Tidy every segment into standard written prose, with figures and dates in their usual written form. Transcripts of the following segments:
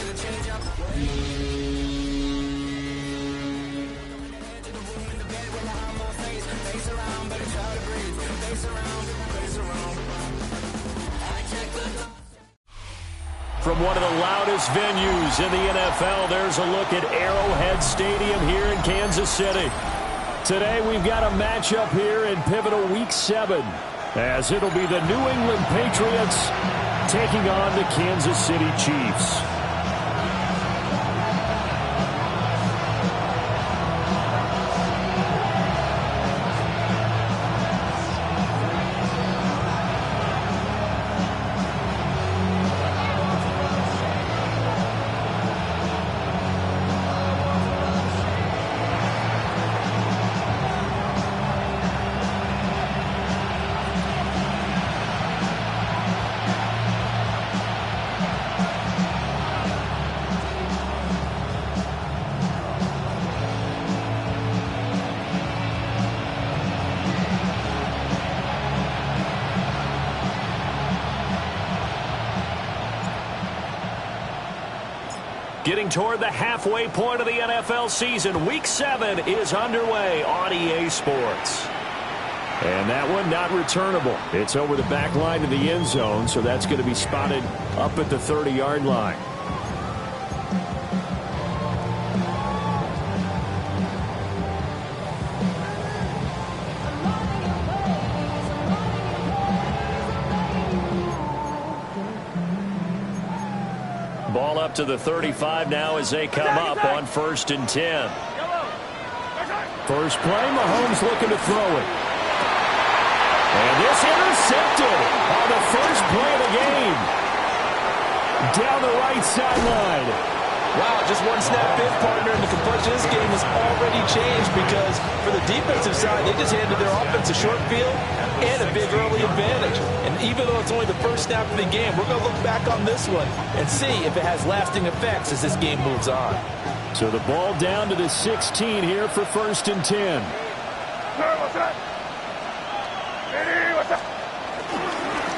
From one of the loudest venues in the NFL, there's a look at Arrowhead Stadium here in Kansas City. Today we've got a matchup here in pivotal Week 7, as it'll be the New England Patriots taking on the Kansas City Chiefs. Getting toward the halfway point of the NFL season, Week 7 is underway on EA Sports. And that one not returnable. It's over the back line of the end zone, so that's going to be spotted up at the 30-yard line. Ball up to the 35 now as they come up on 1st and 10. First play, Mahomes looking to throw it. And this intercepted on the first play of the game. Down the right sideline. Wow, just one snap in, partner, and the complexion of this game has already changed because for the defensive side, they just handed their offense a short field and a big early advantage. And even though it's only the first snap of the game, we're going to look back on this one and see if it has lasting effects as this game moves on. So the ball down to the 16 here for 1st and 10.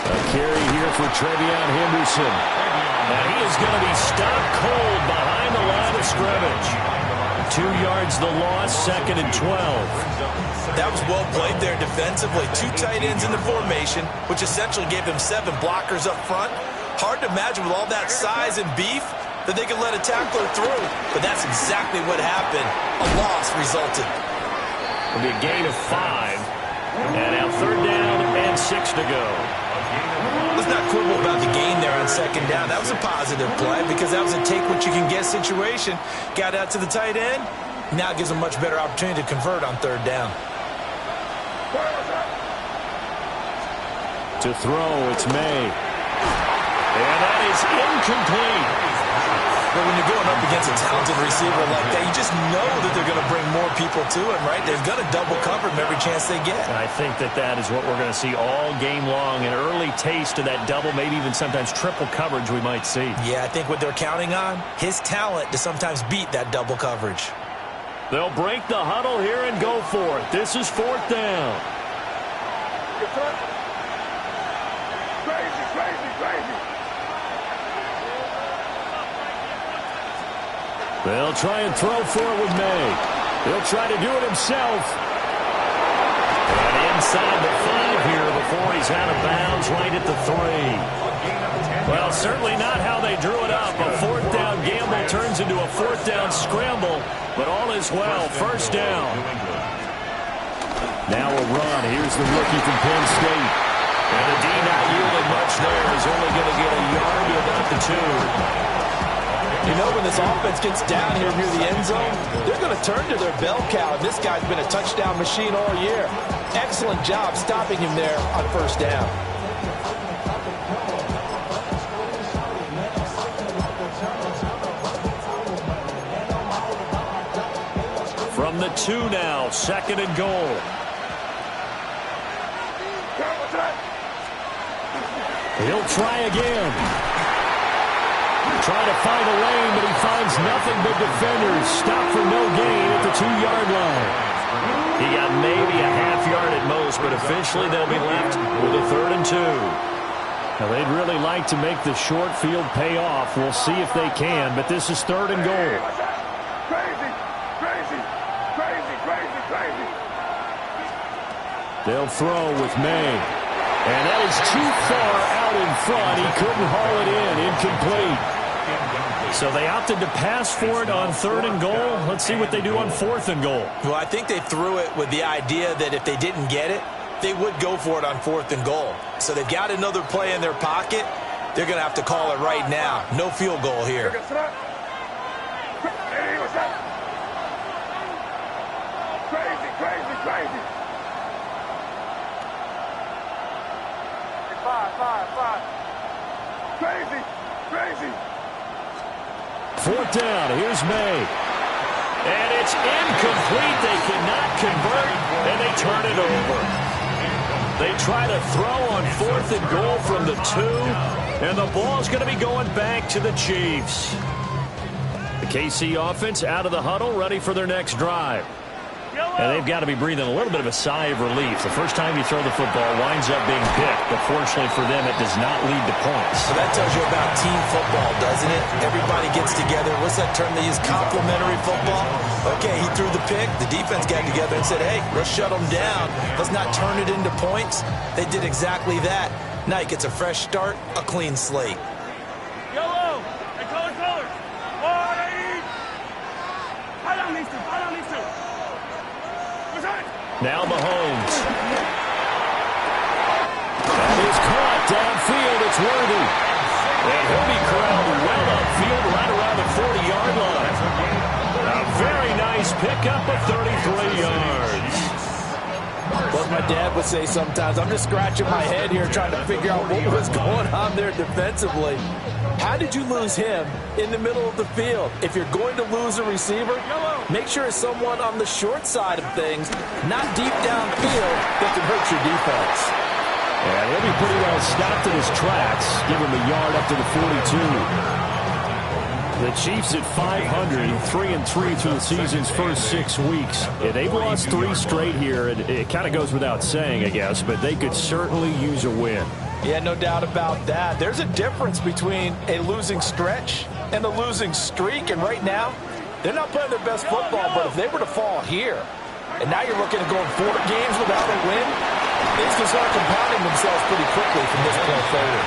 A carry here for Trevion Henderson. And he is going to be stopped cold behind the line of scrimmage. 2 yards the loss, 2nd and 12. That was well played there defensively. 2 tight ends in the formation, which essentially gave them 7 blockers up front. Hard to imagine with all that size and beef that they could let a tackler through. But that's exactly what happened. A loss resulted. It'll be a gain of 5. And now 3rd down and 6 to go. Let's not quibble about the gain there on 2nd down. That was a positive play because that was a take-what-you-can-get situation. Got out to the tight end. Now it gives them a much better opportunity to convert on 3rd down. To throw, it's May. And that is incomplete. But when you're going up against a talented receiver like that, you just know that they're going to bring more people to him, right? They're going to double cover him every chance they get. And I think that is what we're going to see all game long, an early taste of that double, maybe even sometimes triple coverage we might see. Yeah, I think what they're counting on, his talent to sometimes beat that double coverage. They'll break the huddle here and go for it. This is 4th down. They'll try and throw for it with May. He'll try to do it himself. And inside the 5 here before he's out of bounds right at the 3. Well, certainly not how they drew it up. A 4th down gamble turns into a 4th down scramble, but all is well. 1st down. Now a run. Here's the rookie from Penn State. And the D not yielding much there. He's only going to get a yard to about the 2. You know, when this offense gets down here near the end zone, they're going to turn to their bell cow. And this guy's been a touchdown machine all year. Excellent job stopping him there on 1st down. From the 2 now, 2nd and goal. He'll try again. Trying to find a lane, but he finds nothing but defenders. Stop for no gain at the 2-yard line. He got maybe a half yard at most, but officially they'll be left with a 3rd and 2. Now, they'd really like to make the short field pay off. We'll see if they can, but this is 3rd and goal. Crazy, crazy, crazy, crazy, crazy. They'll throw with May. And that is too far out in front. He couldn't haul it in. Incomplete. So they opted to pass for it on 3rd and goal. Let's see what they do on 4th and goal. Well, I think they threw it with the idea that if they didn't get it, they would go for it on 4th and goal. So they've got another play in their pocket. They're going to have to call it right now. No field goal here. Crazy, crazy, crazy. 5. Crazy, crazy. 4th down. Here's May. And it's incomplete. They cannot convert, and they turn it over. They try to throw on 4th and goal from the 2, and the ball's going to be going back to the Chiefs. The KC offense out of the huddle, ready for their next drive. And they've got to be breathing a little bit of a sigh of relief. The first time you throw the football winds up being picked, but fortunately for them, it does not lead to points. So that tells you about team football, doesn't it? Everybody gets together. What's that term they use? Complementary football? Okay, he threw the pick. The defense got together and said, hey, let's shut them down. Let's not turn it into points. They did exactly that. Now he gets a fresh start, a clean slate. Yellow. Hey, color. Now Mahomes. That is caught downfield. It's Worthy. And he'll be corralled well upfield right around the 40-yard line. A very nice pickup of 33 yards. What my dad would say sometimes, I'm just scratching my head here trying to figure out what was going on there defensively. How did you lose him in the middle of the field? If you're going to lose a receiver, make sure it's someone on the short side of things, not deep downfield, that can hurt your defense. And he'll be pretty well stopped in his tracks. Give him a yard up to the 42. The Chiefs at 500, 3-3 through the season's first 6 weeks. Yeah, they've lost 3 straight here. It kind of goes without saying, I guess, but they could certainly use a win. Yeah, no doubt about that. There's a difference between a losing stretch and a losing streak, and right now, they're not playing their best football, but if they were to fall here, and now you're looking at going 4 games without a win, things can start compounding themselves pretty quickly from this point forward.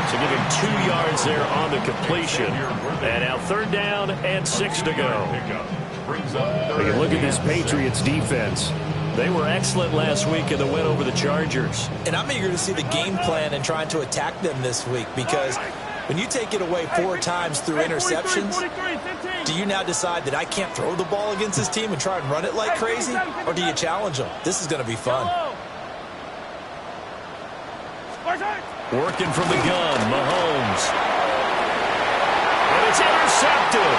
So give him 2 yards there on the completion. And now 3rd down and 6 to go. Take a look at this Patriots defense. They were excellent last week in the win over the Chargers. And I'm eager to see the game plan and trying to attack them this week, because when you take it away 4 times through interceptions, do you now decide that I can't throw the ball against this team and try and run it like crazy? Or do you challenge them? This is going to be fun. Working from the gun, Mahomes. And it's intercepted.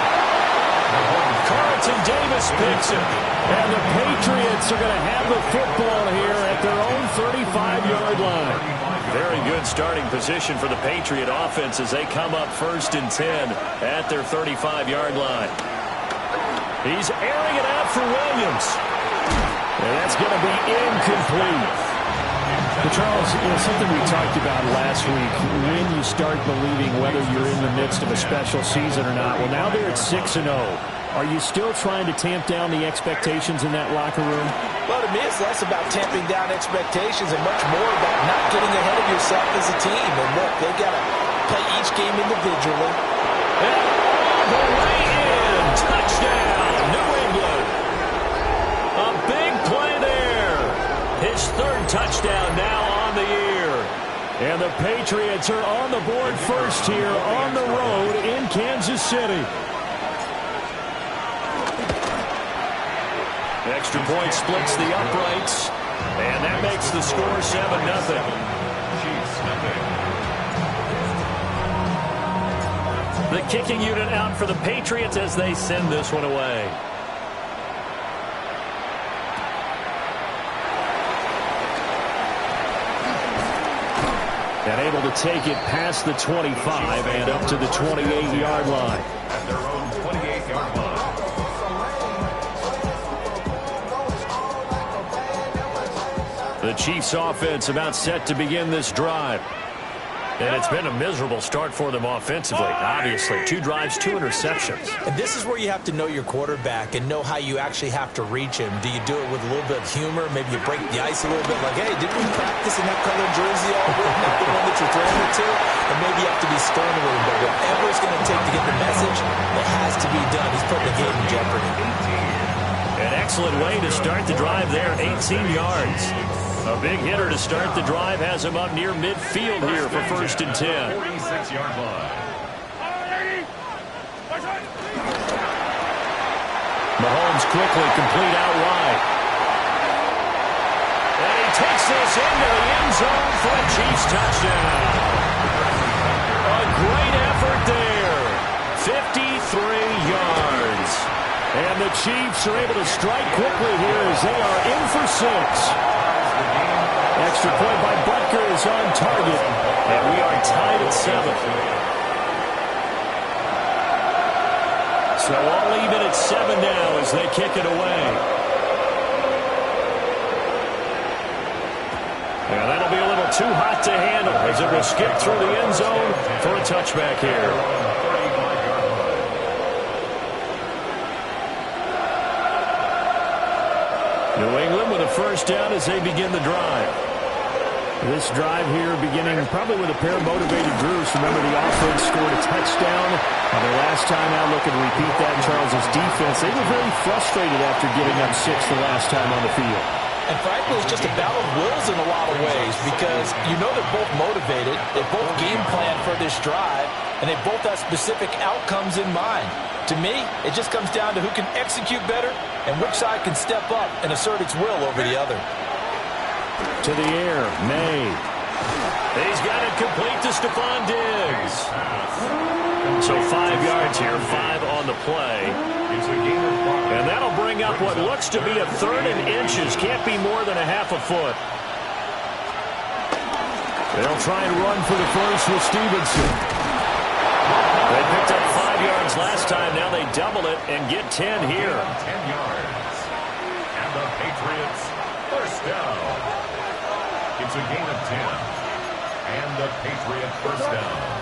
Carlton Davis picks it. And the Patriots are going to have the football here at their own 35-yard line. Very good starting position for the Patriot offense as they come up 1st and 10 at their 35-yard line. He's airing it out for Williams. And that's going to be incomplete. But Charles, something we talked about last week, when you start believing whether you're in the midst of a special season or not. Well, now they're at 6-0. Are you still trying to tamp down the expectations in that locker room? Well, to me, it's less about tamping down expectations and much more about not getting ahead of yourself as a team. And look, they've got to play each game individually. And all the way in. Touchdown, New England. A big play there. His 3rd touchdown now on the year. And the Patriots are on the board first here on the road in Kansas City. Extra point splits the uprights, and that makes the score 7-0. The kicking unit out for the Patriots as they send this one away. And able to take it past the 25 and up to the 28-yard line. At their own 28-yard line. The Chiefs offense about set to begin this drive. And it's been a miserable start for them offensively. Obviously, 2 drives, 2 interceptions. And this is where you have to know your quarterback and know how you actually have to reach him. Do you do it with a little bit of humor? Maybe you break the ice a little bit like, hey, didn't we practice in that colored jersey all week? Not the one that you're throwing it to? And maybe you have to be stern with him. But whatever it's going to take to get the message, it has to be done. He's putting the game in jeopardy. An excellent way to start the drive there, 18 yards. A big hitter to start the drive has him up near midfield here for 1st and 10. 46-yard line. Mahomes quickly complete out wide. And he takes this into the end zone for a Chiefs touchdown. A great effort there. 53 yards. And the Chiefs are able to strike quickly here as they are in for 6. Extra point by Butker is on target, and we are tied at 7. So all even at 7 now as they kick it away. And that'll be a little too hot to handle as it will skip through the end zone for a touchback here. New England with a first down as they begin the drive. This drive here beginning probably with a pair of motivated Bruce. Remember, the offense scored a touchdown on their last time out. Looking to repeat that in Charles' defense. They were very frustrated after giving up 6 the last time on the field. And frankly, it's just a battle of wills in a lot of ways because you know they're both motivated. They both game plan for this drive, and they both have specific outcomes in mind. To me, it just comes down to who can execute better and which side can step up and assert its will over the other. To the air, May. He's got it complete to Stephon Diggs. So 5 yards here, 5 on the play. And that'll bring up what looks to be a 3rd and inches. Can't be more than a half a foot. They'll try and run for the first with Stevenson. They picked up 5 yards last time. Now they double it and get 10 here. 10 yards. And the Patriots first down. It's a gain of 10. And the Patriot first down.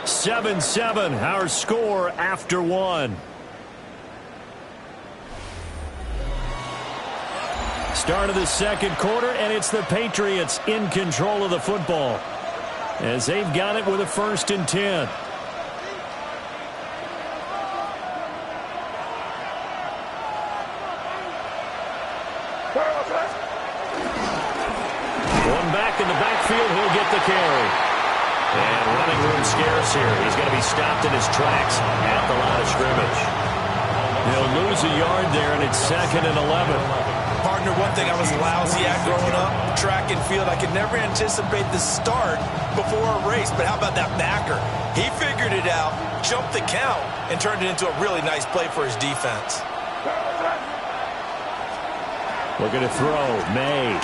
7-7, our score after 1. Start of the second quarter, and it's the Patriots in control of the football as they've got it with a 1st and 10. One back in the backfield, he'll get the carry. And running room scarce here. He's going to be stopped in his tracks at the line of scrimmage. He'll lose a yard there, and it's 2nd and 11. Partner, one thing I was lousy at growing up, track and field, I could never anticipate the start before a race. But how about that backer? He figured it out, jumped the count, and turned it into a really nice play for his defense. Looking to throw, May.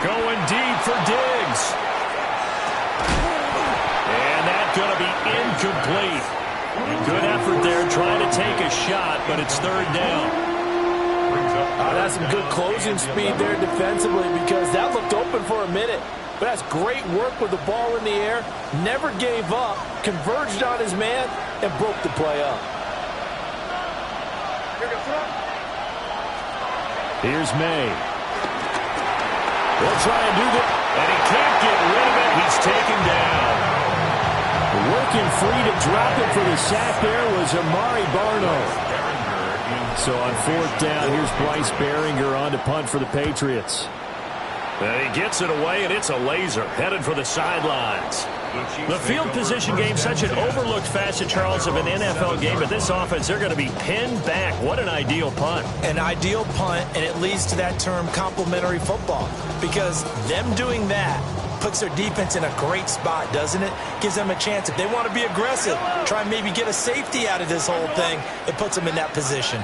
Going deep for Diggs. And that's going to be incomplete. Good effort there trying to take a shot, but it's 3rd down. That's some good closing speed there defensively because that looked open for a minute. But that's great work with the ball in the air. Never gave up, converged on his man, and broke the play up. Here's May. They'll try and do that, and he can't get rid of it. He's taken down. Working free to drop it for the sack there was Amari Barno. So on 4th down, here's Bryce Baringer on to punt for the Patriots. And he gets it away, and it's a laser headed for the sidelines. The field position game, such an overlooked facet, Charles, of an NFL game. But this offense, they're going to be pinned back. What an ideal punt. An ideal punt, and it leads to that term complementary football. Because them doing that puts their defense in a great spot, doesn't it? Gives them a chance. If they want to be aggressive, try and maybe get a safety out of this whole thing, it puts them in that position.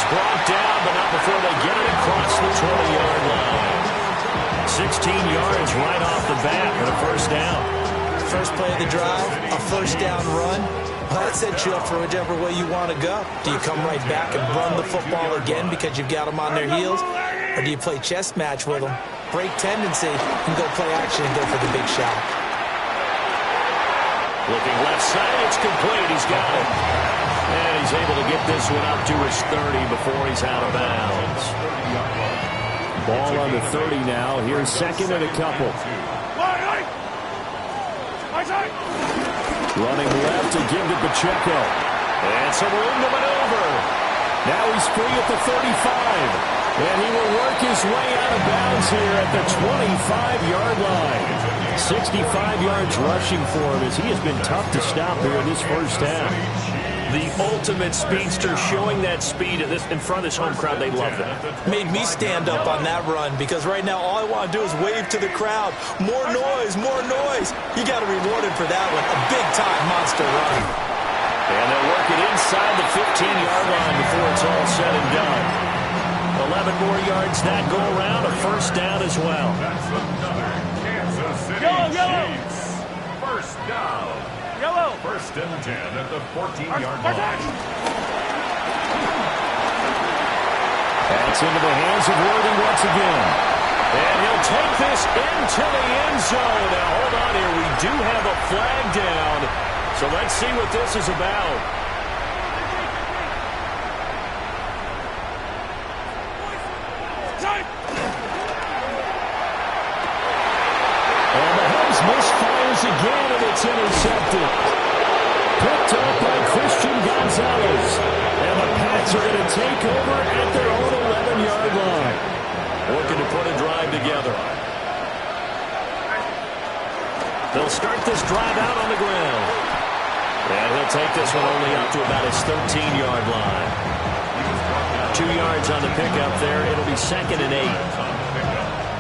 Brought down, but not before they get it across the 20-yard line. 16 yards right off the bat and a first down. First play of the drive, a first down run. Well, that sets you up for whichever way you want to go. Do you come right back and run the football again because you've got them on their heels? Or do you play chess match with them, break tendency, and go play action and go for the big shot? Looking left side, it's complete. He's got it. And he's able to get this one up to his 30 before he's out of bounds. Ball on the 30 now. Here's second and a couple. Running left to give to Pacheco. And some room to maneuver. Now he's free at the 35. And he will work his way out of bounds here at the 25-yard line. 65 yards rushing for him as he has been tough to stop here in this first half. The ultimate speedster, showing that speed in front of this home crowd. They love that. Made me stand up on that run because right now all I want to do is wave to the crowd. More noise, more noise. You got to reward him for that one. A big-time monster run. And they'll work it inside the 15-yard line before it's all said and done. 11 more yards that go around, a first down as well. That's another Kansas City Chiefs. First down. Yellow. First and 10 at the 14-yard line. That's into the hands of Worthy once again. And he'll take this into the end zone. Now, hold on here. We do have a flag down. So let's see what this is about. And Mahomes misfires again, and it's intercepted. Picked up by Christian Gonzalez. And the Pats are going to take over at their own 11-yard line. Working to put a drive together. They'll start this drive out on the ground. And he'll take this one only up to about his 13-yard line. 2 yards on the pickup there. It'll be second and 8.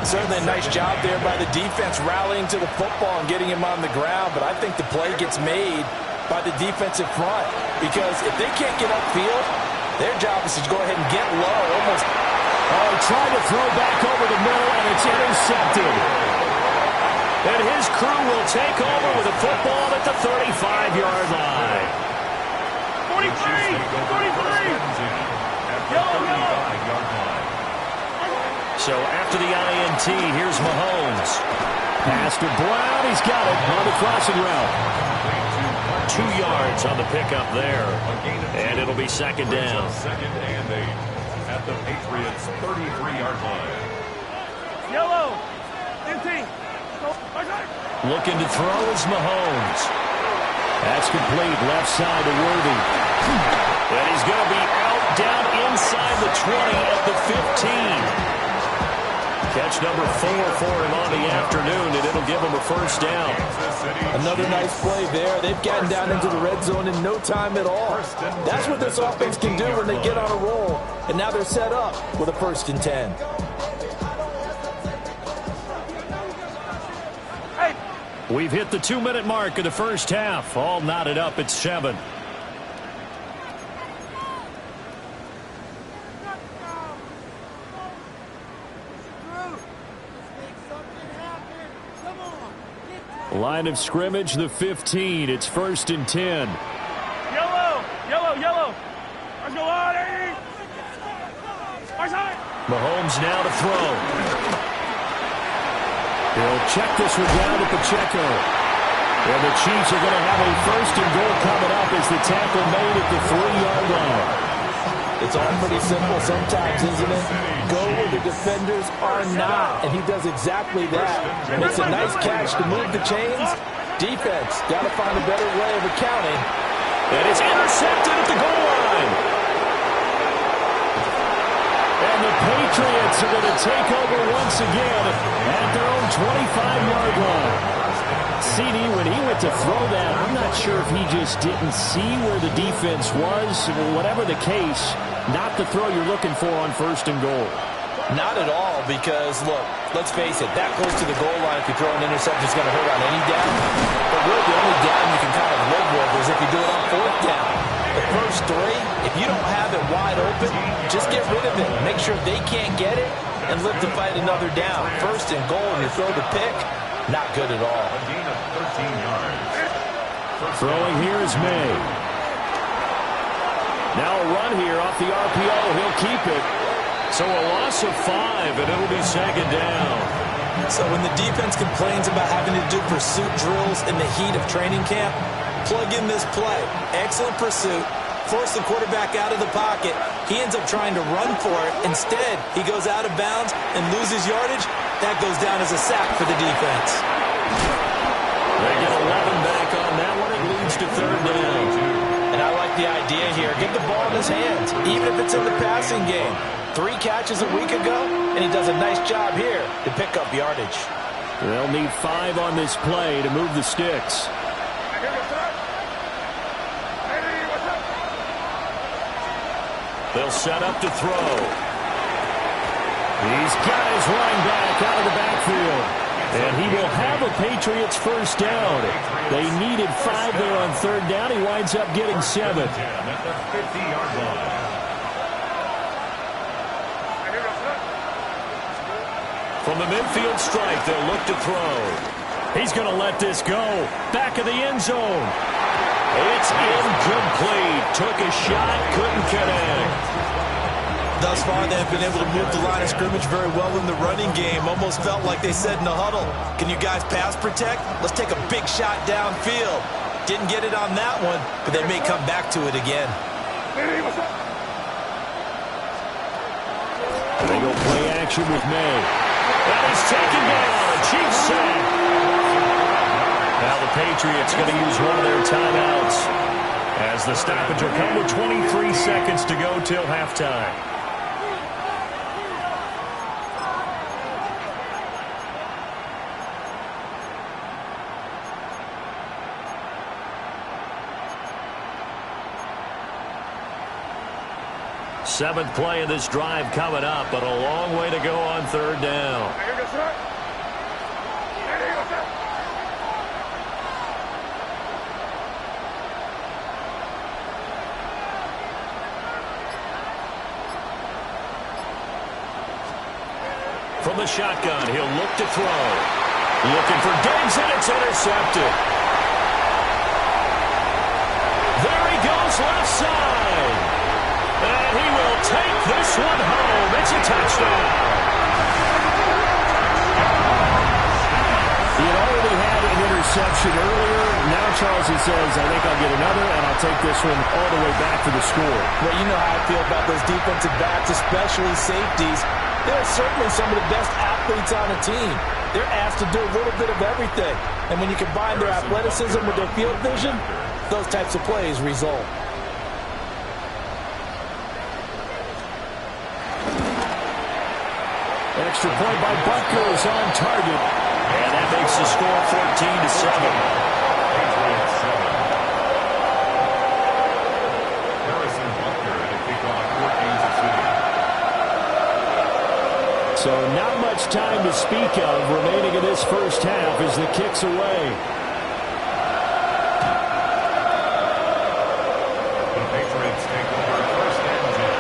Certainly a nice job there by the defense rallying to the football and getting him on the ground, but I think the play gets made by the defensive front because if they can't get upfield, their job is to go ahead and get low. Almost. Oh, he tried to throw back over the middle, and it's intercepted. And his crew will take over with a football at the 35-yard line. 43! 43! Yellow! So after the INT, here's Mahomes. Pass to Brown. He's got it on the crossing route. 2 yards on the pickup there. And it'll be second down. Second and 8 at the Patriots' 33-yard line. Yellow! 15! Looking to throw is Mahomes. That's complete. Left side to Worthy. And he's going to be out down inside the 20 at the 15. Catch number 4 for him on the afternoon, and it'll give him a first down. Another nice play there. They've gotten down into the red zone in no time at all. That's what this offense can do when they get on a roll. And now they're set up with a first and 10. We've hit the 2-minute mark of the first half. All knotted up at 7. Line of scrimmage, the 15. It's first and 10. Yellow! Yellow! Yellow! Let's go on, Eddie! Mahomes now to throw. He'll check this one down to Pacheco. And the Chiefs are going to have a first and goal coming up as the tackle made at the 3-yard line. It's all pretty simple sometimes, isn't it? Go where the defenders are not, and he does exactly that. Makes a nice catch to move the chains. Defense, got to find a better way of accounting. And it's intercepted at the goal line. And the Patriots are going to take over once again at their own 25-yard line. CD, when he went to throw that, I'm not sure if he just didn't see where the defense was. Whatever the case, not the throw you're looking for on first and goal. Not at all, because, look, let's face it, that close to the goal line, if you throw an interception, is going to hurt on any down. But really, the only down you can kind of live with is if you do it on 4th down. the first three, if you don't have it wide open, just get rid of it. Make sure they can't get it and live to fight another down. First and goal, and you throw the pick, not good at all. A gain of 13 yards. Throwing here is May. Now a run here off the RPO. He'll keep it. So a loss of 5, and it'll be second down. So when the defense complains about having to do pursuit drills in the heat of training camp, plug in this play. Excellent pursuit. Force the quarterback out of the pocket. He ends up trying to run for it. Instead, he goes out of bounds and loses yardage. That goes down as a sack for the defense. They get 11 back on that one. It leads to third down. And I like the idea here. Get the ball in his hands, even if it's in the passing game. 3 catches a week ago, and he does a nice job here to pick up yardage. They'll need 5 on this play to move the sticks. They'll set up to throw. He's got his running back out of the backfield. And he will have a Patriots first down. They needed 5 there on third down. He winds up getting 7. At the 50-yard line. From the midfield strike, they'll look to throw. He's going to let this go. Back of the end zone. It's incomplete. Took a shot, couldn't connect. Thus far, they have been able to move the line of scrimmage very well in the running game. Almost felt like they said in the huddle, can you guys pass protect? Let's take a big shot downfield. Didn't get it on that one, but they may come back to it again. They go play action with May. And he's taken down. A cheap sack. Now the Patriots going to use one of their timeouts as the stoppage will come with 23 seconds to go till halftime. Seventh play of this drive coming up, but a long way to go on third down. From the shotgun, he'll look to throw. Looking for Diggs, and it's intercepted. There he goes, left side. And he will take this one home. It's a touchdown. He had already had an interception earlier. Now Charles says, I think I'll get another, and I'll take this one all the way back to the score. Well, you know how I feel about those defensive backs, especially safeties. They're certainly some of the best athletes on the team. They're asked to do a little bit of everything. And when you combine their athleticism with their field vision, those types of plays result. Extra point by Butker is on target. And that makes the score 14-7. Patriots 7. Harrison Butker at a kickoff for Kansas City. So not much time to speak of remaining in this first half as the kick's away. The Patriots take over first and 10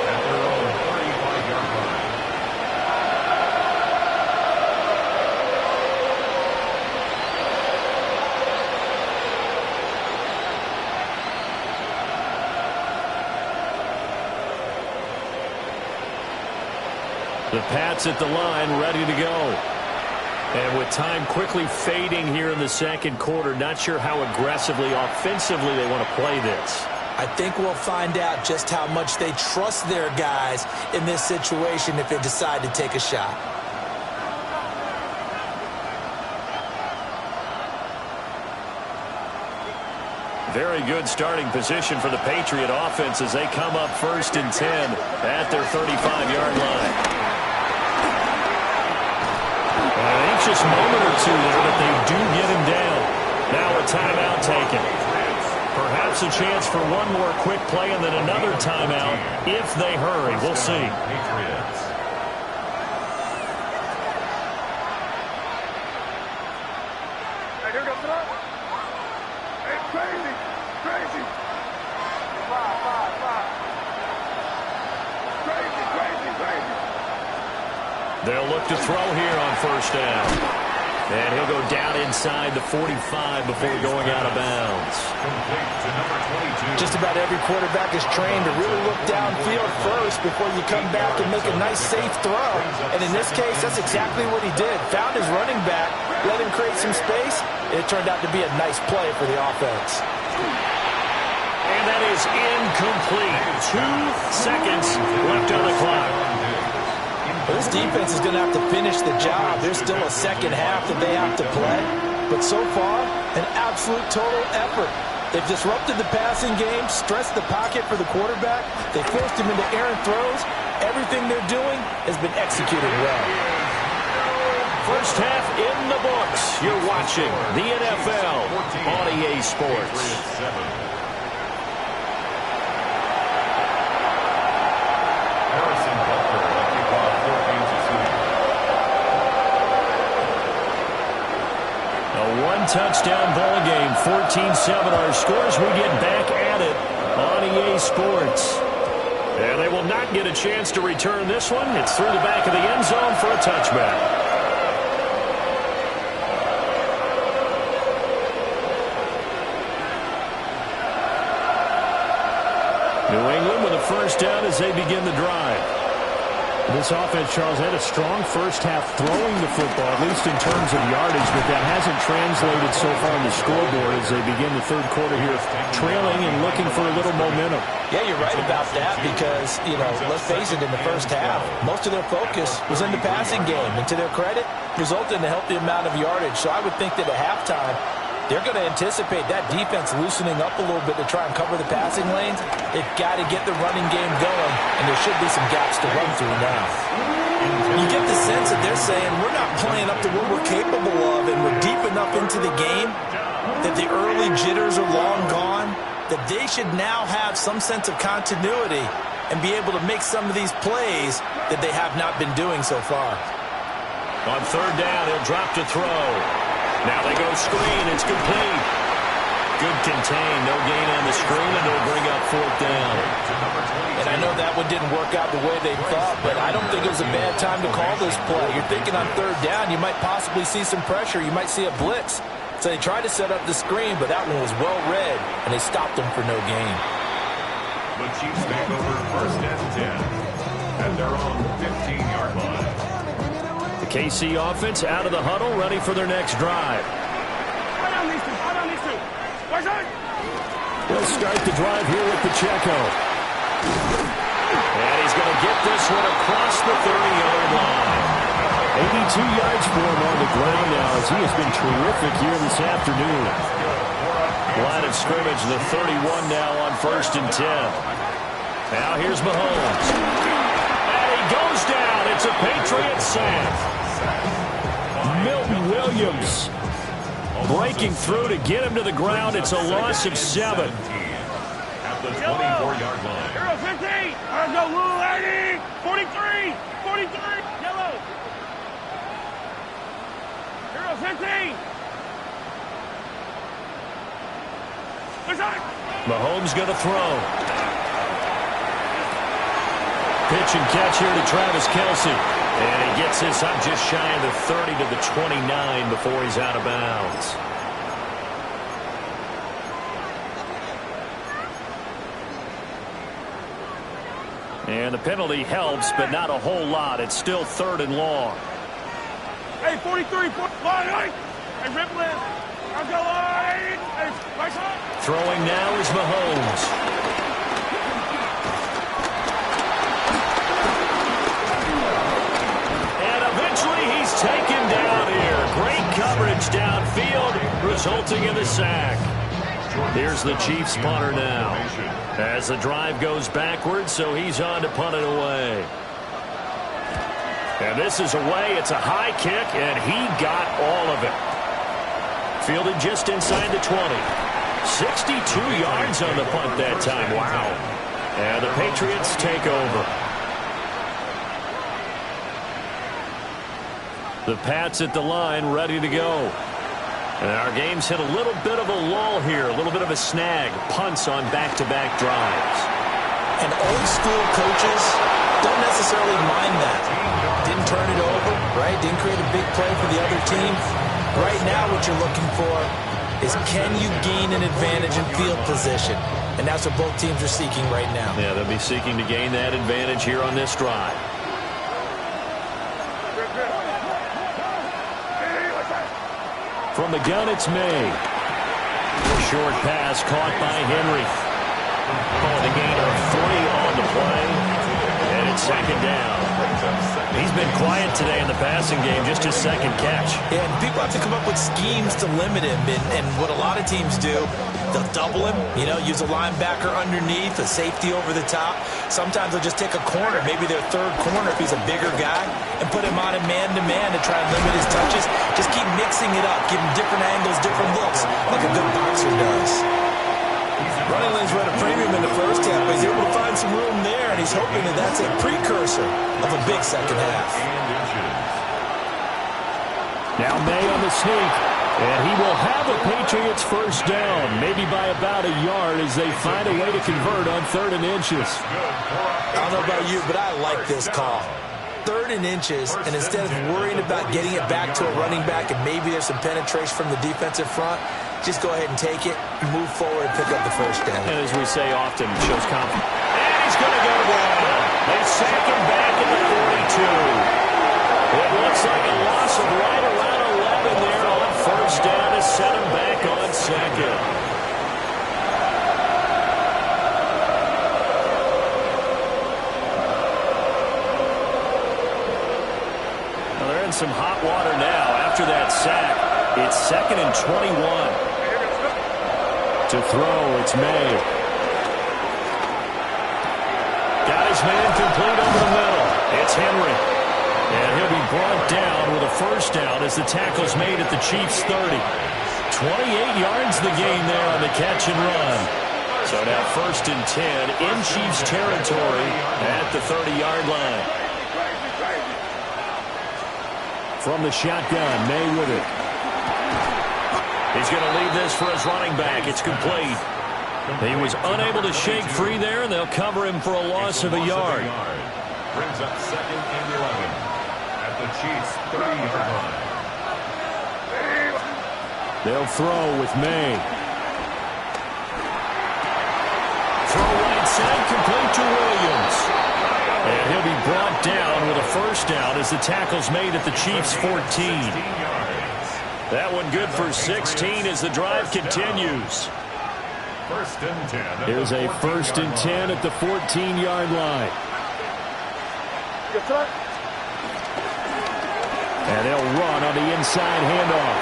at their own 35-yard line. The Pats at the line, ready to go. And with time quickly fading here in the second quarter, not sure how aggressively, offensively they want to play this. I think we'll find out just how much they trust their guys in this situation if they decide to take a shot. Very good starting position for the Patriot offense as they come up first and 10 at their 35-yard line. An anxious moment or two there, but they do get him down. Now a timeout taken. Perhaps a chance for one more quick play and then another timeout if they hurry. We'll see. Patriots. They'll look to throw here on first down. And he'll go down inside the 45 before going out of bounds. Just about every quarterback is trained to really look downfield first before you come back and make a nice, safe throw. And in this case, that's exactly what he did. Found his running back, let him create some space, and it turned out to be a nice play for the offense. And that is incomplete. 2 seconds left on the clock. Well, this defense is going to have to finish the job. There's still a second half that they have to play. But so far, an absolute total effort. They've disrupted the passing game, stressed the pocket for the quarterback. They forced him into errant throws. Everything they're doing has been executed well. First half in the books. You're watching the NFL on EA Sports. Touchdown ball game, 14-7 our scores. We get back at it on EA Sports. And they will not get a chance to return this one. It's through the back of the end zone for a touchback. New England with a first down as they begin the drive. This offense, Charles, had a strong first half throwing the football, at least in terms of yardage, but that hasn't translated so far on the scoreboard as they begin the third quarter here, trailing and looking for a little momentum. Yeah, you're right about that because, let's face it, in the first half, most of their focus was in the passing game. And to their credit, resulted in a healthy amount of yardage. So I would think that at halftime, they're going to anticipate that defense loosening up a little bit to try and cover the passing lanes. They've got to get the running game going, and there should be some gaps to run through now. You get the sense that they're saying we're not playing up to what we're capable of, and we're deep enough into the game that the early jitters are long gone, that they should now have some sense of continuity and be able to make some of these plays that they have not been doing so far. On third down, he'll drop to throw. Now they go screen. It's complete. Good contain. No gain on the screen, and they'll bring up fourth down. And I know that one didn't work out the way they thought, but I don't think it was a bad time to call this play. You're thinking on third down, you might possibly see some pressure. You might see a blitz. So they tried to set up the screen, but that one was well read, and they stopped them for no gain. The Chiefs take over first and 10, and they're on the 15-yard line. The KC offense out of the huddle, ready for their next drive. They'll start the drive here with Pacheco. And he's going to get this one across the 30-yard line. 82 yards for him on the ground now as he has been terrific here this afternoon. Line of scrimmage, the 31 now on first and 10. Now here's Mahomes. And he goes down. It's a Patriot sack. Milton Williams breaking through to get him to the ground. It's a loss of 7. At the 24-yard line. Hero 15. Let's go, Lou, 80. 43. 43. Yellow. Hero 15. Mahomes going to throw. Pitch and catch here to Travis Kelce. And he gets this up just shy of the 30 to the 29 before he's out of bounds. And the penalty helps, but not a whole lot. It's still third and long. Hey, 43, line, hey, Ripley, I'll go line, hey, right side. Throwing now is Mahomes. He's taken down here. Great coverage downfield, resulting in the sack. Here's the Chiefs punter now. As the drive goes backwards, so he's on to punt it away. And this is away. It's a high kick, and he got all of it. Fielded just inside the 20. 62 yards on the punt that time. Wow. And the Patriots take over. The Pats at the line, ready to go. And our game's hit a little bit of a lull here, a little bit of a snag. Punts on back-to-back drives. And old-school coaches don't necessarily mind that. Didn't turn it over, right? Didn't create a big play for the other team. Right now what you're looking for is can you gain an advantage in field position? And that's what both teams are seeking right now. Yeah, they'll be seeking to gain that advantage here on this drive. From the gun, it's May. A short pass caught by Henry. Oh, the gain of 3 on the play. And it's second down. He's been quiet today in the passing game, just his second catch. Yeah, and people have to come up with schemes to limit him. And what a lot of teams do, they'll double him, use a linebacker underneath, a safety over the top. Sometimes they'll just take a corner, maybe their third corner if he's a bigger guy, and put him on a man-to-man to try and limit his touches. Just keep mixing it up, give him different angles, different looks, like a good boxer does. Running lanes were at a premium in the first half, but he's able to find some room there, and he's hoping that that's a precursor of a big second half. Now May on the sneak, and he will have the Patriots first down, maybe by about a yard as they find a way to convert on 3rd and inches. I don't know about you, but I like this call. 3rd and inches, and instead of worrying about getting it back to a running back and maybe there's some penetration from the defensive front, just go ahead and take it, move forward, and pick up the first down. And as we say often, it shows confidence. And he's going to go down. They sack him back at the 42. It looks like a loss of right around 11 there on first down to set him back on second. Well, they're in some hot water now after that sack. It's 2nd and 21. To throw, it's May. Got his man complete over the middle. It's Henry. And he'll be brought down with a first down as the tackle's made at the Chiefs' 30. 28 yards the gain there on the catch and run. So now 1st and 10 in Chiefs territory at the 30-yard line. From the shotgun, May with it. He's going to leave this for his running back. It's complete. He was unable to shake free there, and they'll cover him for a loss of a yard. Brings up 2nd and 11 at the Chiefs' 30-yard line. They'll throw with May. Throw right side, complete to Williams. And he'll be brought down with a first down as the tackle's made at the Chiefs' 14. That one good for 16 as the drive continues. 1st and 10. Here's a 1st and 10 at the 14-yard line. And they'll run on the inside handoff.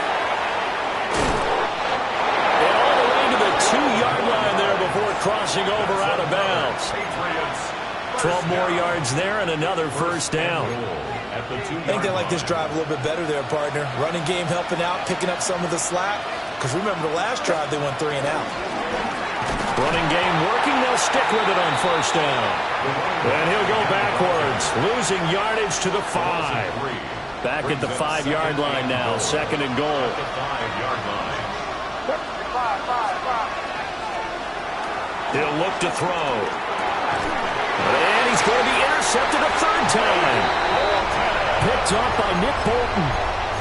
And all the way to the 2-yard line there before crossing over out of bounds. 12 more yards there and another first down. I think they like this drive a little bit better there, partner. Running game helping out, picking up some of the slack. Because remember the last drive, they went 3 and out. Running game working. They'll stick with it on first down. And he'll go backwards, losing yardage to the 5. Back at the 5-yard line now, 2nd and goal. He'll look to throw. And he's going to be intercepted a 3rd time. Picked off by Nick Bolton.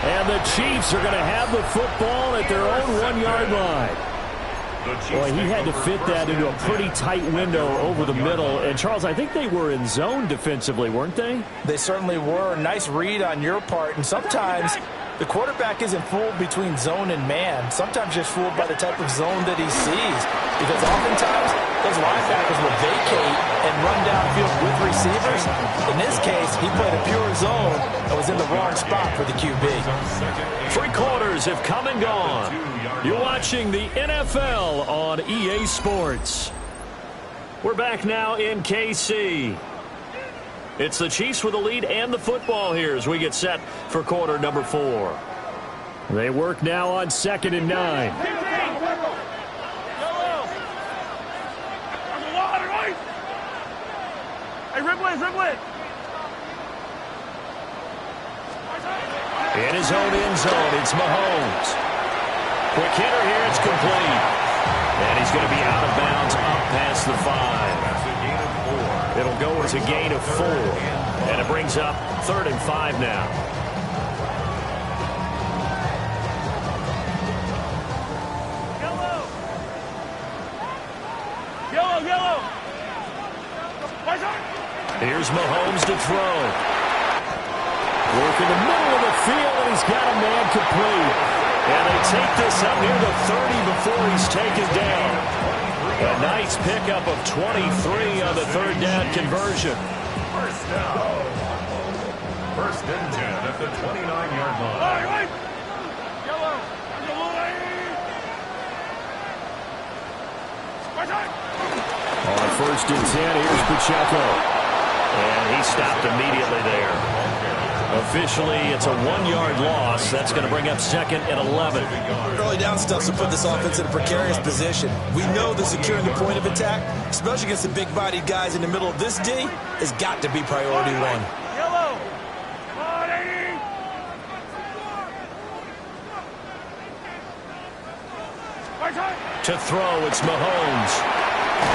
And the Chiefs are going to have the football at their own 1-yard line. Boy, he had to fit that into a pretty tight window over the middle. And, Charles, I think they were in zone defensively, weren't they? They certainly were. Nice read on your part. And sometimes the quarterback isn't fooled between zone and man. Sometimes just fooled by the type of zone that he sees. Because oftentimes those linebackers will vacate and run downfield with receivers. In this case, he played a pure zone and was in the wrong spot for the QB. 3 quarters have come and gone. You're watching the NFL on EA Sports. We're back now in KC. It's the Chiefs with the lead and the football here as we get set for quarter number 4. They work now on 2nd and 9. In his own end zone, it's Mahomes. Quick hitter here, it's complete. And he's going to be out of bounds up past the 5. That's a gain of 4. It'll go as a gain of 4. And it brings up 3rd and 5 now. Yellow. Here's Mahomes to throw. Work in the middle of the field, and he's got a man complete. And they take this up near the 30 before he's taken down. A nice pickup of 23 on the 3rd down conversion. First down. 1st and 10 at the 29-yard line. Yellow. On 1st and 10, here's Pacheco. And he stopped immediately there. Officially, it's a 1-yard loss. That's going to bring up 2nd and 11. Early down stuff to put this offense in a precarious position. We know that securing the point of attack, especially against the big-bodied guys in the middle of this D, has got to be priority 1. Yellow. To throw, it's Mahomes.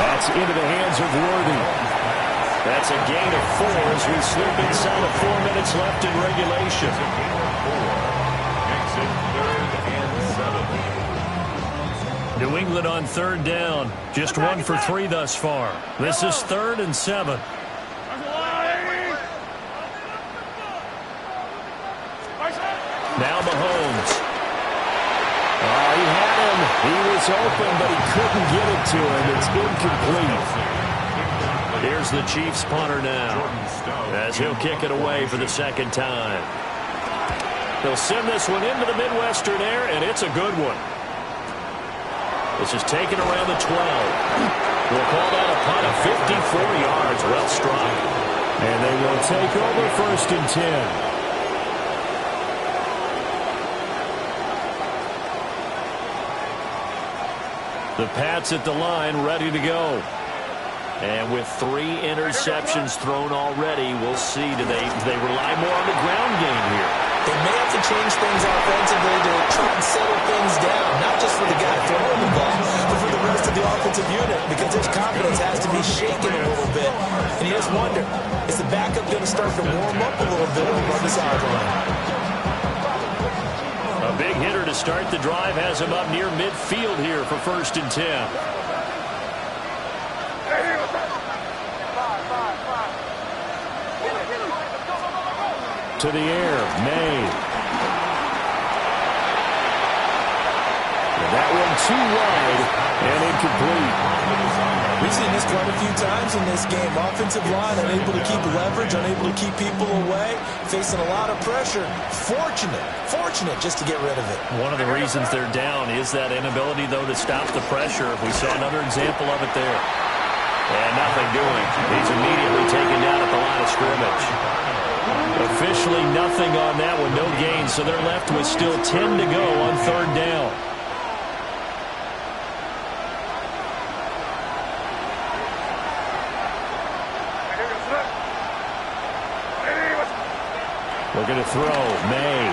That's into the hands of Worthy. That's a gain of 4 as we slip inside of 4 minutes left in regulation. Makes it 3rd and 7. New England on 3rd down. Just 1 for 3 thus far. This is 3rd and 7. Now Mahomes. Oh, he had him. He was open, but he couldn't get it to him. It's incomplete. Here's the Chiefs punter now, as he'll kick it away for the 2nd time. He'll send this one into the Midwestern air, and it's a good one. This is taken around the 12. We'll call that a punt of 54 yards. Well struck. And they will take over 1st and 10. The Pats at the line, ready to go. And with 3 interceptions thrown already, we'll see. Do they rely more on the ground game here? They may have to change things offensively to try and settle things down, not just for the guy throwing the ball, but for the rest of the offensive unit, because his confidence has to be shaken a little bit. And you just wonder, is the backup going to start to warm up a little bit on the sideline? A big hitter to start the drive has him up near midfield here for 1st and 10. To the air, May. And that one too wide and incomplete. We've seen this quite a few times in this game. Offensive line unable to keep leverage, unable to keep people away, facing a lot of pressure. Fortunate just to get rid of it. One of the reasons they're down is that inability, though, to stop the pressure. We saw another example of it there. And nothing doing. He's immediately taken down at the line of scrimmage. Officially nothing on that one, no gain, so they're left with still 10 to go on 3rd down. Looking to throw, May.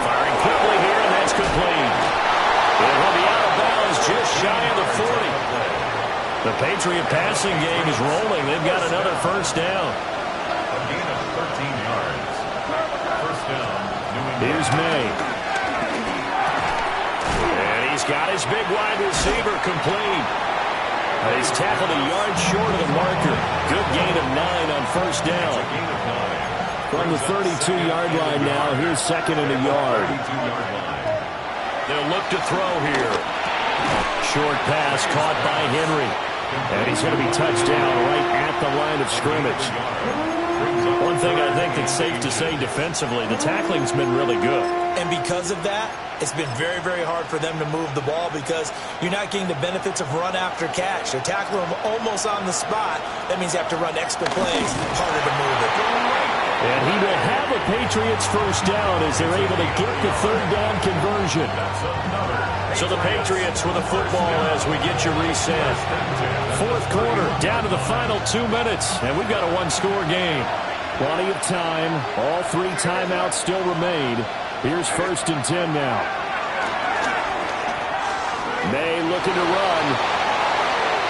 Firing quickly here, and that's complete. It'll be out of bounds just shy of the 40. The Patriot passing game is rolling. They've got another 1st down. A gain of 13 yards. 1st down, New England. Here's May. And he's got his big wide receiver complete. He's tackled a yard short of the marker. Good gain of 9 on 1st down. A gain of 9. From the 32-yard line now, here's 2nd and a yard. 32-yard line. They'll look to throw here. Short pass caught by Henry. And he's going to be touched down right at the line of scrimmage. One thing I think that's safe to say defensively, the tackling's been really good. And because of that, it's been very, very hard for them to move the ball because you're not getting the benefits of run after catch. They're tackling them almost on the spot. That means you have to run extra plays, harder to move it. And he will have a Patriots 1st down as they're able to get the 3rd down conversion. So the Patriots with a football as we get you reset. 4th quarter, down to the final 2 minutes, and we've got a 1-score game. Plenty of time. All 3 timeouts still remain. Here's 1st and 10 now. May looking to run.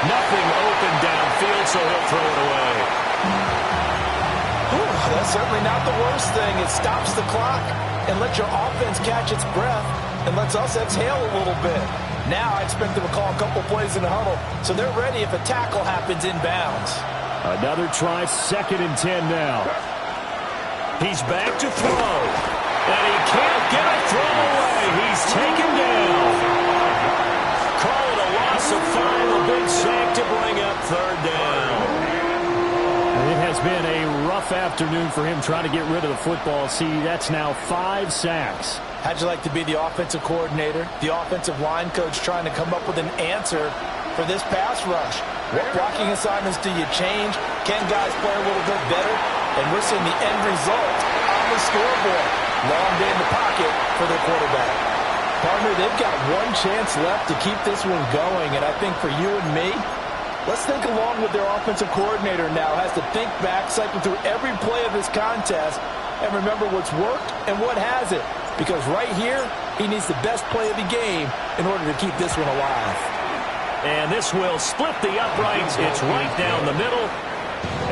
Nothing open downfield, so he'll throw it away. That's certainly not the worst thing. It stops the clock and lets your offense catch its breath and lets us exhale a little bit. Now I expect them to call a couple plays in the huddle, so they're ready if a tackle happens inbounds. Another try, 2nd and 10 now. He's back to throw, and he can't get a throw away. He's taken down. Call it a loss of 5, a big sack to bring up 3rd down. It has been a rough afternoon for him trying to get rid of the football. See, that's now 5 sacks. How'd you like to be the offensive coordinator, the offensive line coach trying to come up with an answer for this pass rush? What blocking assignments do you change? Can guys play a little bit better? And we're seeing the end result on the scoreboard. Long day in the pocket for their quarterback. Partner, they've got one chance left to keep this one going, and I think for you and me, let's think along with their offensive coordinator now. Has to think back, cycle through every play of this contest, and remember what's worked and what hasn't. Because right here, he needs the best play of the game in order to keep this one alive. And this will split the uprights. It's right down the middle.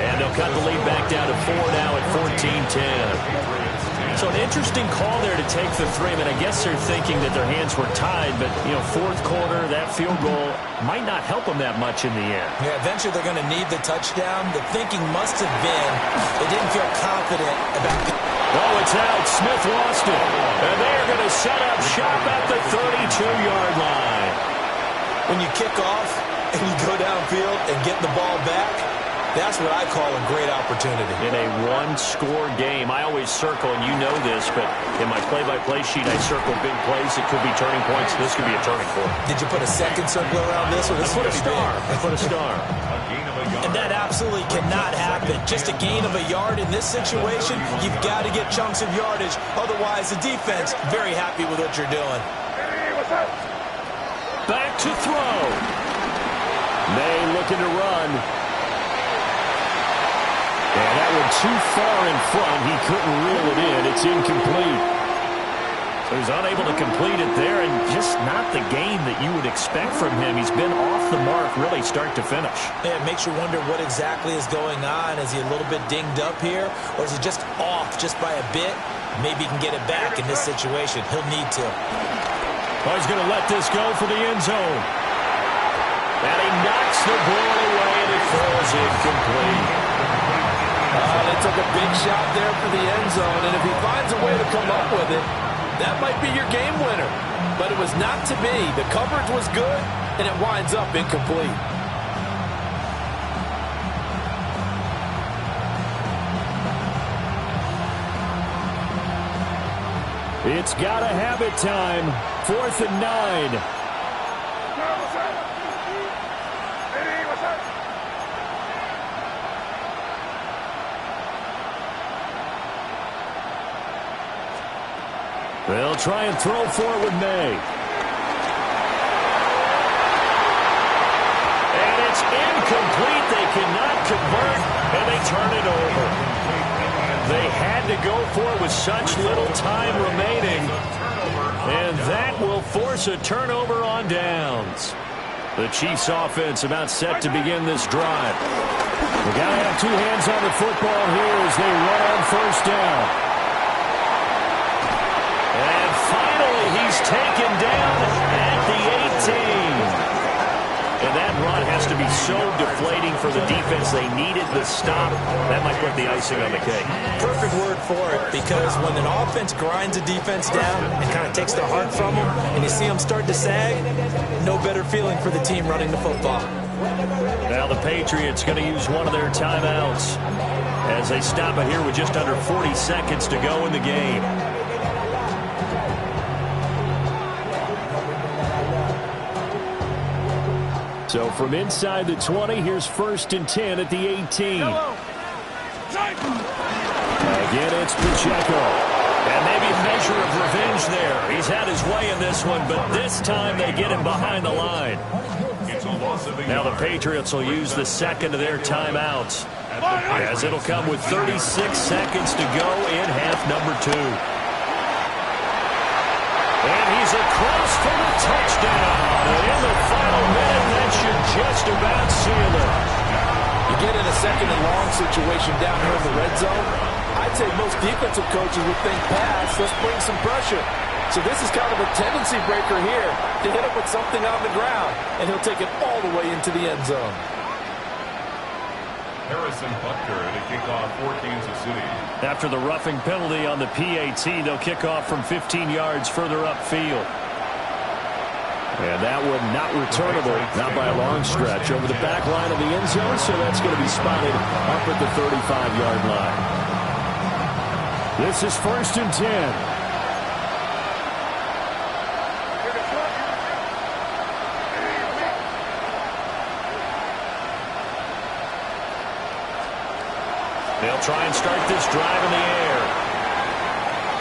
And they'll cut the lead back down to 4 now at 14-10. So an interesting call there to take the 3. I mean, I guess they're thinking that their hands were tied, but, 4th quarter, that field goal might not help them that much in the end. Yeah, eventually they're going to need the touchdown. The thinking must have been they didn't feel confident about the... Oh, it's out. Smith lost it. And they're going to set up shop at the 32-yard line. When you kick off and you go downfield and get the ball back, that's what I call a great opportunity. In a one-score game, I always circle, and you know this, but in my play-by-play sheet, I circle big plays. It could be turning points. This could be a turning point. Did you put a second circle around this? Or this I put a star. I put a star. And that absolutely cannot happen. Just a gain of a yard in this situation, you've got to get chunks of yardage. Otherwise, the defense, very happy with what you're doing. Back to throw. May looking to run. And that one too far in front. He couldn't reel it in. It's incomplete. So he's unable to complete it there, and just not the game that you would expect from him. He's been off the mark really start to finish. Yeah, it makes you wonder what exactly is going on. Is he a little bit dinged up here, or is he just off just by a bit? Maybe he can get it back in this situation. He'll need to. Oh, he's going to let this go for the end zone. And he knocks the ball away, and it falls incomplete. They took a big shot there for the end zone, and if he finds a way to come up with it, that might be your game winner. But it was not to be. The coverage was good, and it winds up incomplete. It's got to have it time. 4th and 9. They'll try and throw for it with May. And it's incomplete. They cannot convert, and they turn it over. They had to go for it with such little time remaining. And that will force a turnover on downs. The Chiefs offense about set to begin this drive. They got to have 2 hands on the football here as they run on 1st down. And finally, he's taken down at the 18. And that run has to be so deflating for the defense. They needed the stop. That might put the icing on the cake. Perfect word for it, because when an offense grinds a defense down and kind of takes their heart from them, and you see them start to sag, no better feeling for the team running the football. Now the Patriots going to use one of their timeouts as they stop it here with just under 40 seconds to go in the game. So from inside the 20, here's 1st and 10 at the 18. Again, it's Pacheco. And maybe a measure of revenge there. He's had his way in this one, but this time they get him behind the line. Now the Patriots will use the second of their timeouts, as it'll come with 36 seconds to go in half number 2. And he's across for the touchdown. And in the final minute, that should just about seal it. You get in a second and long situation down here in the red zone, I'd say most defensive coaches would think pass, let's bring some pressure. So this is kind of a tendency breaker here to hit him with something on the ground, and he'll take it all the way into the end zone. Harrison Butker to kick off for Kansas City. After the roughing penalty on the PAT, they'll kick off from 15 yards further upfield. And that one not returnable, not by a long stretch, over the back line of the end zone, so that's going to be spotted up at the 35-yard line. This is 1st and 10. They'll try and start this drive in the air.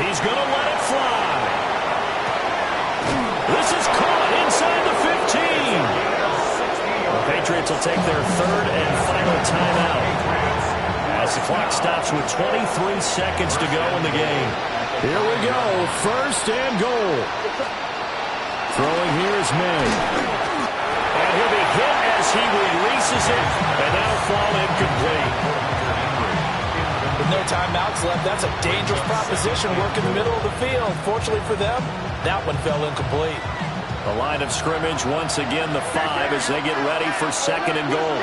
He's going to let it fly. This is caught inside the 15. The Patriots will take their 3rd and final timeout as the clock stops with 23 seconds to go in the game. Here we go, 1st and goal. Throwing here is May. And he'll be hit as he releases it, and that'll fall incomplete. With no timeouts left, that's a dangerous proposition. Work in the middle of the field. Fortunately for them, that one fell incomplete. The line of scrimmage, once again, the 5 as they get ready for 2nd and goal.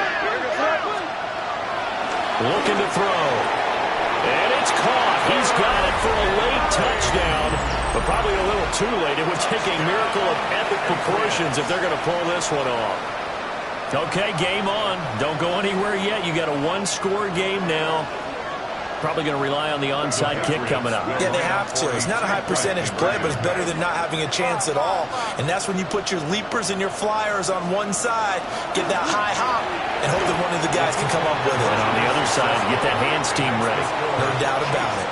Looking to throw. And it's caught. He's got it for a late touchdown, but probably a little too late. It would take a miracle of epic proportions if they're going to pull this one off. Okay, game on. Don't go anywhere yet. You got a one-score game now. Probably going to rely on the onside kick coming up. Yeah, they have to. It's not a high percentage play, but it's better than not having a chance at all. And that's when you put your leapers and your flyers on one side, get that high hop, and hope that one of the guys can come up with it. And on the other side, get that hands team ready. No doubt about it.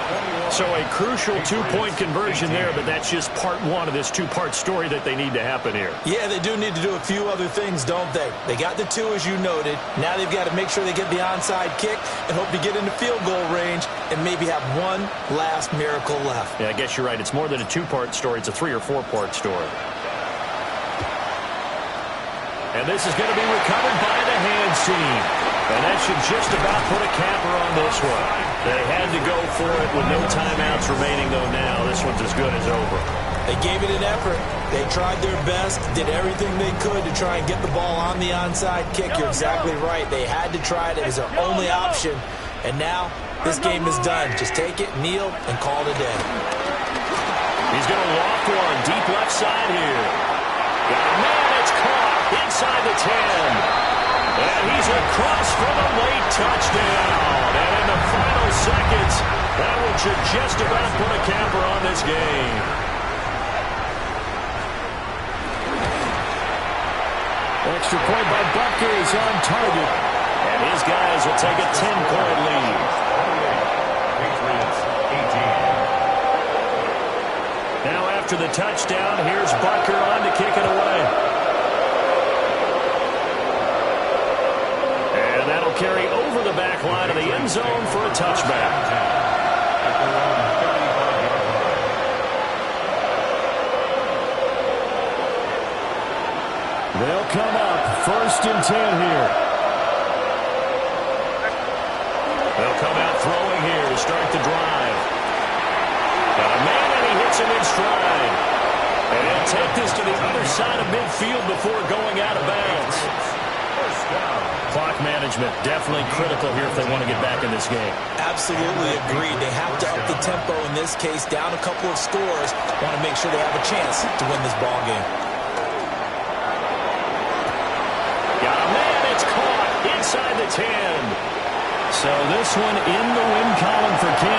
So a crucial 2-point conversion there, but that's just part 1 of this 2-part story that they need to happen here. Yeah, they do need to do a few other things, don't they? They got the 2, as you noted. Now they've got to make sure they get the onside kick and hope to get into field goal range and maybe have one last miracle left. Yeah, I guess you're right. It's more than a 2-part story. It's a 3- or 4-part story. And this is going to be recovered by the hands team. And that should just about put a capper on this one. They had to go for it with no timeouts remaining, though, now. This one's as good as over. They gave it an effort. They tried their best, did everything they could to try and get the ball on the onside kick. You're exactly right. They had to try it. It was their only option. And now this game is done. Just take it, kneel, and call it a day. He's going to loft one deep left side here. Man, it's caught inside the 10. And he's across for the late touchdown. And in the final seconds, that one should just about put a capper on this game. Extra point by Butker is on target. And his guys will take a 10-point lead. Patriots 18. Now after the touchdown, here's Butker on to kick it away. That'll carry over the back line of the end zone for a touchback. They'll come up 1st and 10 here. They'll come out throwing here to start the drive. Got a man, and he hits him in stride. And he'll take this to the other side of midfield before going out of bounds. First down. Clock management definitely critical here if they want to get back in this game. Absolutely agreed. They have to up the tempo in this case, down a couple of scores. Want to make sure they have a chance to win this ball game. Got a man, it's caught inside the 10. So this one in the win column for Kansas.